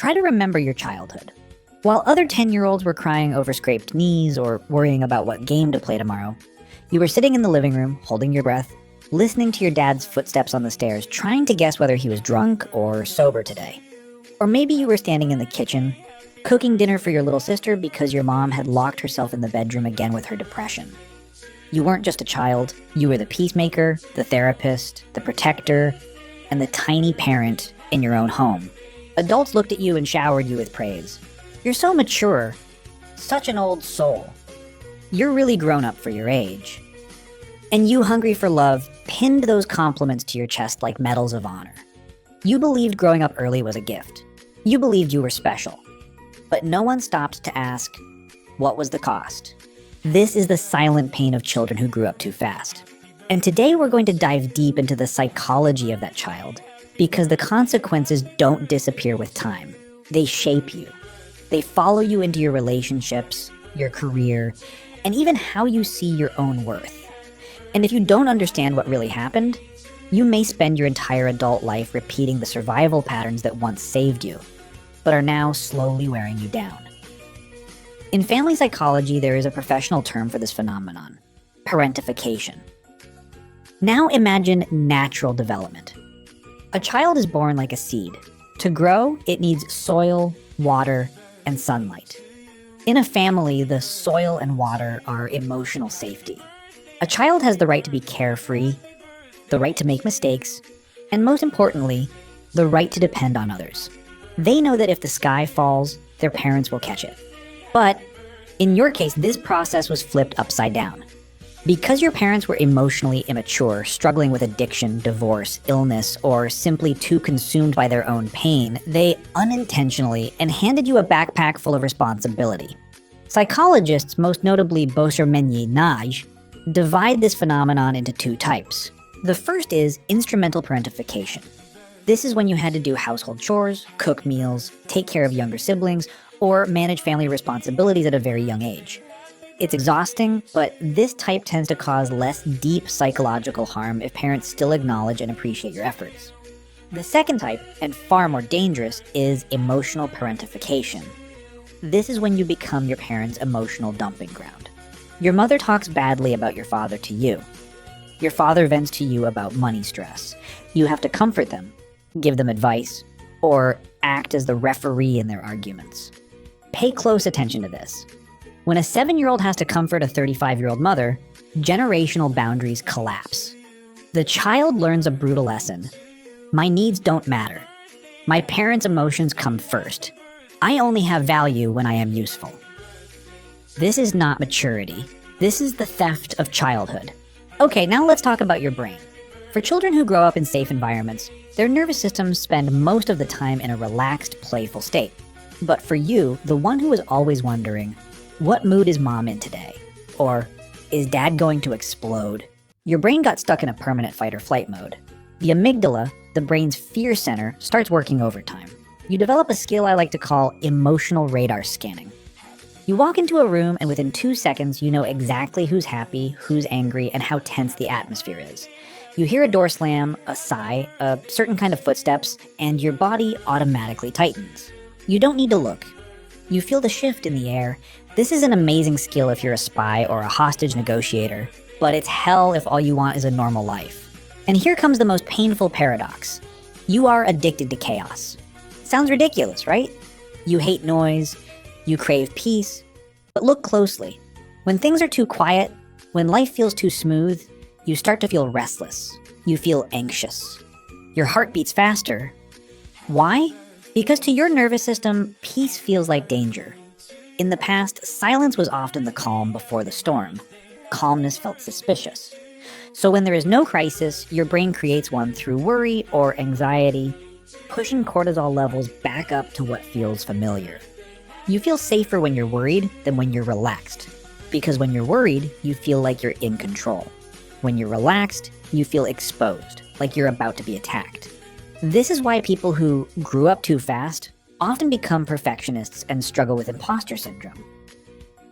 Try to remember your childhood. While other 10-year-olds were crying over scraped knees or worrying about what game to play tomorrow, you were sitting in the living room, holding your breath, listening to your dad's footsteps on the stairs, trying to guess whether he was drunk or sober today. Or maybe you were standing in the kitchen, cooking dinner for your little sister because your mom had locked herself in the bedroom again with her depression. You weren't just a child, you were the peacemaker, the therapist, the protector, and the tiny parent in your own home. Adults looked at you and showered you with praise. You're so mature, such an old soul. You're really grown up for your age. And you, hungry for love, pinned those compliments to your chest like medals of honor. You believed growing up early was a gift. You believed you were special. But no one stopped to ask, what was the cost? This is the silent pain of children who grew up too fast. And today we're going to dive deep into the psychology of that child, because the consequences don't disappear with time. They shape you. They follow you into your relationships, your career, and even how you see your own worth. And if you don't understand what really happened, you may spend your entire adult life repeating the survival patterns that once saved you, but are now slowly wearing you down. In family psychology, there is a professional term for this phenomenon: parentification. Now imagine natural development. A child is born like a seed. To grow, it needs soil, water, and sunlight. In a family, the soil and water are emotional safety. A child has the right to be carefree, the right to make mistakes, and most importantly, the right to depend on others. They know that if the sky falls, their parents will catch it. But in your case, this process was flipped upside down. Because your parents were emotionally immature, struggling with addiction, divorce, illness, or simply too consumed by their own pain, they unintentionally handed you a backpack full of responsibility. Psychologists, most notably Boser-Menyi-Nagy, divide this phenomenon into two types. The first is instrumental parentification. This is when you had to do household chores, cook meals, take care of younger siblings, or manage family responsibilities at a very young age. It's exhausting, but this type tends to cause less deep psychological harm if parents still acknowledge and appreciate your efforts. The second type, and far more dangerous, is emotional parentification. This is when you become your parents' emotional dumping ground. Your mother talks badly about your father to you. Your father vents to you about money stress. You have to comfort them, give them advice, or act as the referee in their arguments. Pay close attention to this. When a 7-year-old has to comfort a 35-year-old mother, generational boundaries collapse. The child learns a brutal lesson. My needs don't matter. My parents' emotions come first. I only have value when I am useful. This is not maturity. This is the theft of childhood. Okay, now let's talk about your brain. For children who grow up in safe environments, their nervous systems spend most of the time in a relaxed, playful state. But for you, the one who is always wondering, what mood is mom in today? Or, is dad going to explode? Your brain got stuck in a permanent fight or flight mode. The amygdala, the brain's fear center, starts working overtime. You develop a skill I like to call emotional radar scanning. You walk into a room and within 2 seconds, you know exactly who's happy, who's angry, and how tense the atmosphere is. You hear a door slam, a sigh, a certain kind of footsteps, and your body automatically tightens. You don't need to look. You feel the shift in the air. This is an amazing skill if you're a spy or a hostage negotiator, but it's hell if all you want is a normal life. And here comes the most painful paradox. You are addicted to chaos. Sounds ridiculous, right? You hate noise, you crave peace, but look closely. When things are too quiet, when life feels too smooth, you start to feel restless. You feel anxious. Your heart beats faster. Why? Because to your nervous system, peace feels like danger. In the past, silence was often the calm before the storm. Calmness felt suspicious. So when there is no crisis, your brain creates one through worry or anxiety, pushing cortisol levels back up to what feels familiar. You feel safer when you're worried than when you're relaxed. Because when you're worried, you feel like you're in control. When you're relaxed, you feel exposed, like you're about to be attacked. This is why people who grew up too fast often become perfectionists and struggle with imposter syndrome.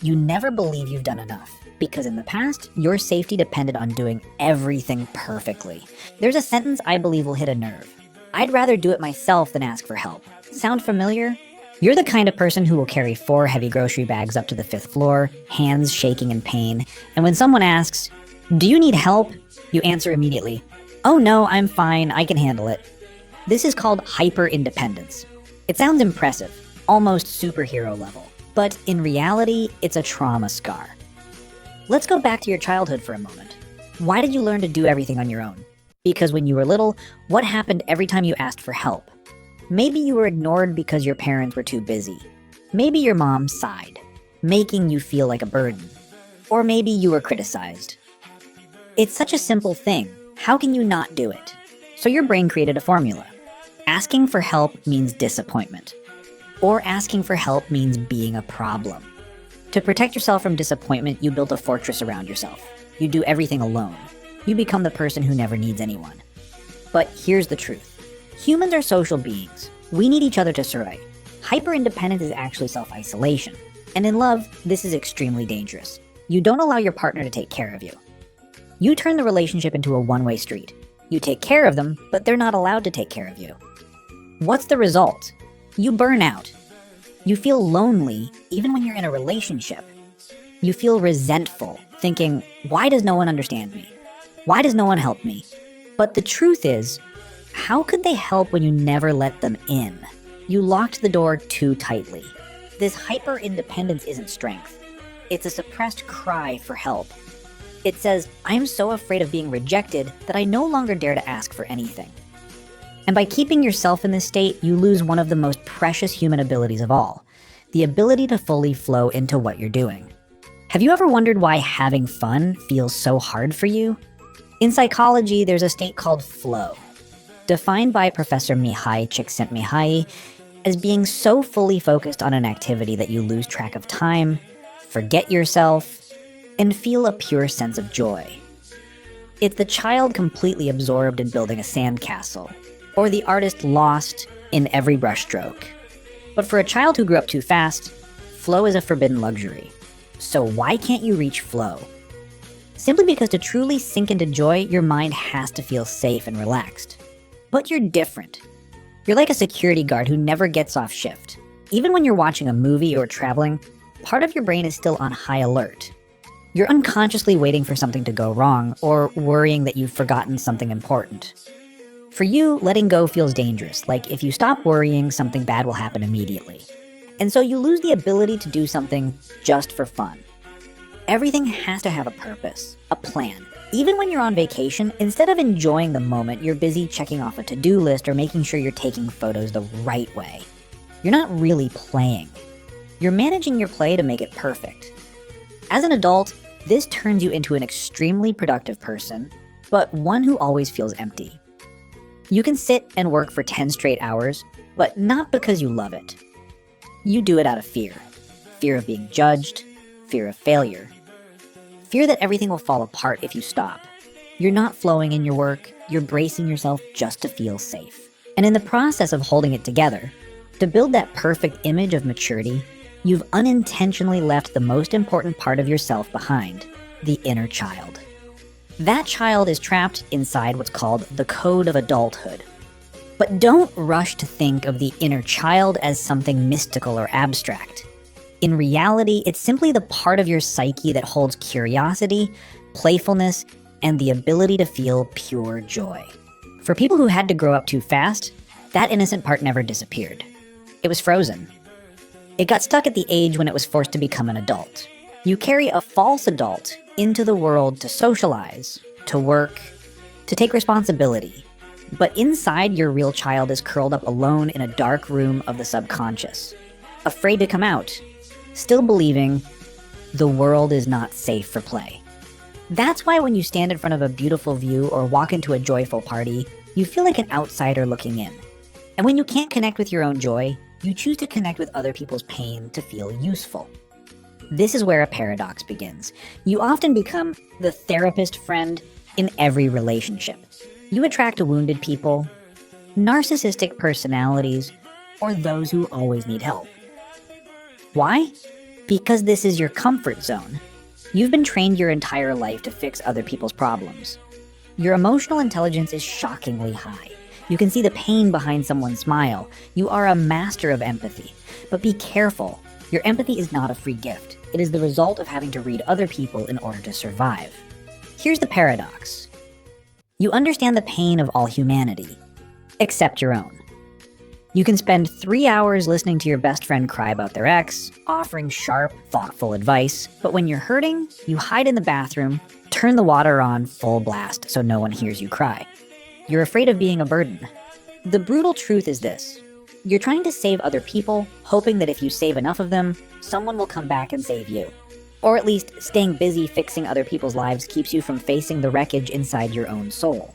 You never believe you've done enough, because in the past, your safety depended on doing everything perfectly. There's a sentence I believe will hit a nerve. I'd rather do it myself than ask for help. Sound familiar? You're the kind of person who will carry 4 heavy grocery bags up to the 5th floor, hands shaking in pain, and when someone asks, "Do you need help?" you answer immediately, "Oh no, I'm fine, I can handle it." This is called hyper-independence. It sounds impressive, almost superhero level, but in reality, it's a trauma scar. Let's go back to your childhood for a moment. Why did you learn to do everything on your own? Because when you were little, what happened every time you asked for help? Maybe you were ignored because your parents were too busy. Maybe your mom sighed, making you feel like a burden. Or maybe you were criticized. It's such a simple thing. How can you not do it? So your brain created a formula. Asking for help means disappointment. Or asking for help means being a problem. To protect yourself from disappointment, you build a fortress around yourself. You do everything alone. You become the person who never needs anyone. But here's the truth. Humans are social beings. We need each other to survive. Hyper-independence is actually self-isolation. And in love, this is extremely dangerous. You don't allow your partner to take care of you. You turn the relationship into a one-way street. You take care of them, but they're not allowed to take care of you. What's the result? You burn out. You feel lonely even when you're in a relationship. You feel resentful, thinking, why does no one understand me? Why does no one help me? But the truth is, how could they help when you never let them in? You locked the door too tightly. This hyper-independence isn't strength. It's a suppressed cry for help. It says, I'm so afraid of being rejected that I no longer dare to ask for anything. And by keeping yourself in this state, you lose one of the most precious human abilities of all, the ability to fully flow into what you're doing. Have you ever wondered why having fun feels so hard for you? In psychology, there's a state called flow, defined by Professor Mihai Csikszentmihalyi as being so fully focused on an activity that you lose track of time, forget yourself, and feel a pure sense of joy. It's the child completely absorbed in building a sandcastle, or the artist lost in every brushstroke. But for a child who grew up too fast, flow is a forbidden luxury. So why can't you reach flow? Simply because to truly sink into joy, your mind has to feel safe and relaxed. But you're different. You're like a security guard who never gets off shift. Even when you're watching a movie or traveling, part of your brain is still on high alert. You're unconsciously waiting for something to go wrong or worrying that you've forgotten something important. For you, letting go feels dangerous, like if you stop worrying, something bad will happen immediately. And so you lose the ability to do something just for fun. Everything has to have a purpose, a plan. Even when you're on vacation, instead of enjoying the moment, you're busy checking off a to-do list or making sure you're taking photos the right way. You're not really playing. You're managing your play to make it perfect. As an adult, this turns you into an extremely productive person, but one who always feels empty. You can sit and work for 10 straight hours, but not because you love it. You do it out of fear. Fear of being judged, fear of failure. Fear that everything will fall apart if you stop. You're not flowing in your work, you're bracing yourself just to feel safe. And in the process of holding it together, to build that perfect image of maturity, you've unintentionally left the most important part of yourself behind, the inner child. That child is trapped inside what's called the code of adulthood. But don't rush to think of the inner child as something mystical or abstract. In reality, it's simply the part of your psyche that holds curiosity, playfulness, and the ability to feel pure joy. For people who had to grow up too fast, that innocent part never disappeared. It was frozen. It got stuck at the age when it was forced to become an adult. You carry a false adult into the world to socialize, to work, to take responsibility. But inside, your real child is curled up alone in a dark room of the subconscious, afraid to come out, still believing the world is not safe for play. That's why when you stand in front of a beautiful view or walk into a joyful party, you feel like an outsider looking in. And when you can't connect with your own joy, you choose to connect with other people's pain to feel useful. This is where a paradox begins. You often become the therapist friend in every relationship. You attract wounded people, narcissistic personalities, or those who always need help. Why? Because this is your comfort zone. You've been trained your entire life to fix other people's problems. Your emotional intelligence is shockingly high. You can see the pain behind someone's smile. You are a master of empathy. But be careful. Your empathy is not a free gift. It is the result of having to read other people in order to survive. Here's the paradox. You understand the pain of all humanity, except your own. You can spend 3 hours listening to your best friend cry about their ex, offering sharp, thoughtful advice, but when you're hurting, you hide in the bathroom, turn the water on full blast so no one hears you cry. You're afraid of being a burden. The brutal truth is this. You're trying to save other people, hoping that if you save enough of them, someone will come back and save you. Or at least, staying busy fixing other people's lives keeps you from facing the wreckage inside your own soul.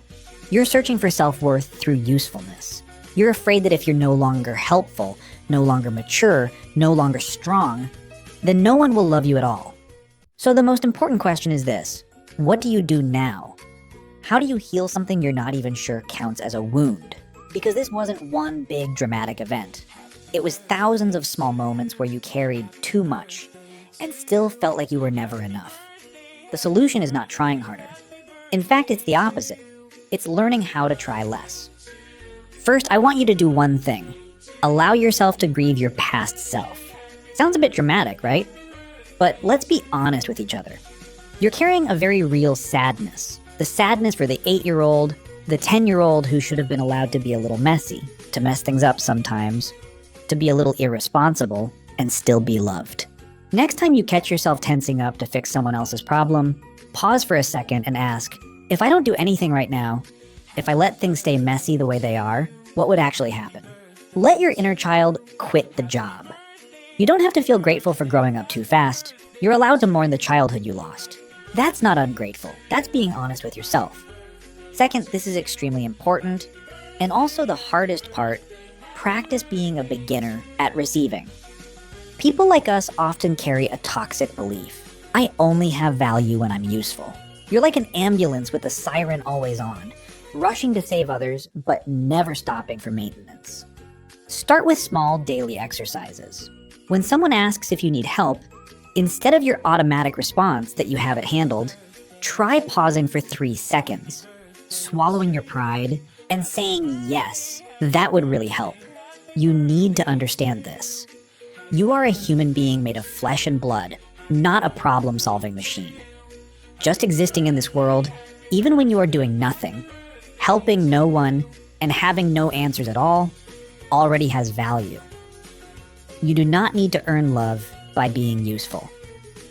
You're searching for self-worth through usefulness. You're afraid that if you're no longer helpful, no longer mature, no longer strong, then no one will love you at all. So the most important question is this: what do you do now? How do you heal something you're not even sure counts as a wound? Because this wasn't one big dramatic event. It was thousands of small moments where you carried too much and still felt like you were never enough. The solution is not trying harder. In fact, it's the opposite. It's learning how to try less. First, I want you to do one thing. Allow yourself to grieve your past self. Sounds a bit dramatic, right? But let's be honest with each other. You're carrying a very real sadness. The sadness for the 8-year-old, the 10-year-old who should have been allowed to be a little messy, to mess things up sometimes, to be a little irresponsible, and still be loved. Next time you catch yourself tensing up to fix someone else's problem, pause for a second and ask, if I don't do anything right now, if I let things stay messy the way they are, what would actually happen? Let your inner child quit the job. You don't have to feel grateful for growing up too fast. You're allowed to mourn the childhood you lost. That's not ungrateful. That's being honest with yourself. Second, this is extremely important, and also the hardest part, practice being a beginner at receiving. People like us often carry a toxic belief. I only have value when I'm useful. You're like an ambulance with the siren always on, rushing to save others, but never stopping for maintenance. Start with small daily exercises. When someone asks if you need help, instead of your automatic response that you have it handled, try pausing for 3 seconds, swallowing your pride, and saying yes. That would really help. You need to understand this. You are a human being made of flesh and blood, not a problem-solving machine. Just existing in this world, even when you are doing nothing, helping no one, and having no answers at all, already has value. You do not need to earn love by being useful.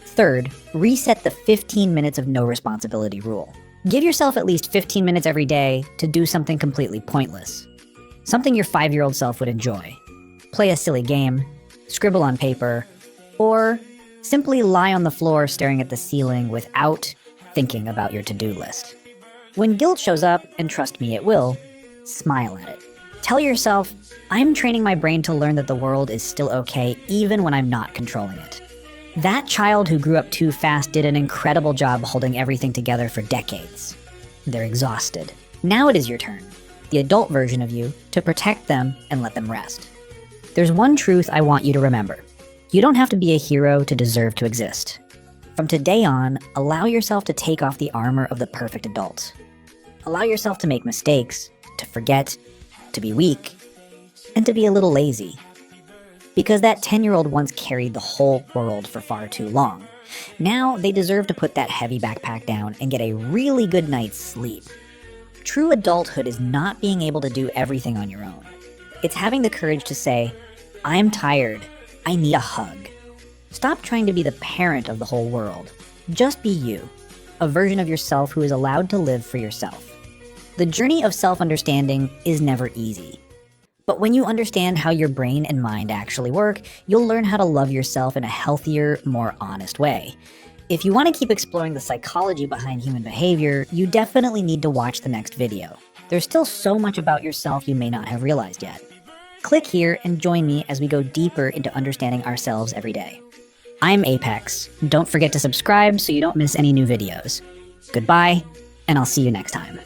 Third, reset the 15 minutes of no responsibility rule. Give yourself at least 15 minutes every day to do something completely pointless. Something your 5-year-old self would enjoy. Play a silly game, scribble on paper, or simply lie on the floor staring at the ceiling without thinking about your to-do list. When guilt shows up, and trust me, it will, smile at it. Tell yourself, I'm training my brain to learn that the world is still okay even when I'm not controlling it. That child who grew up too fast did an incredible job holding everything together for decades. They're exhausted. Now it is your turn, the adult version of you, to protect them and let them rest. There's one truth I want you to remember. You don't have to be a hero to deserve to exist. From today on, allow yourself to take off the armor of the perfect adult. Allow yourself to make mistakes, to forget, to be weak, and to be a little lazy. Because that 10-year-old once carried the whole world for far too long. Now they deserve to put that heavy backpack down and get a really good night's sleep. True adulthood is not being able to do everything on your own. It's having the courage to say, I'm tired, I need a hug. Stop trying to be the parent of the whole world. Just be you, a version of yourself who is allowed to live for yourself. The journey of self-understanding is never easy. But when you understand how your brain and mind actually work, you'll learn how to love yourself in a healthier, more honest way. If you want to keep exploring the psychology behind human behavior, you definitely need to watch the next video. There's still so much about yourself you may not have realized yet. Click here and join me as we go deeper into understanding ourselves every day. I'm Apex. Don't forget to subscribe so you don't miss any new videos. Goodbye, and I'll see you next time.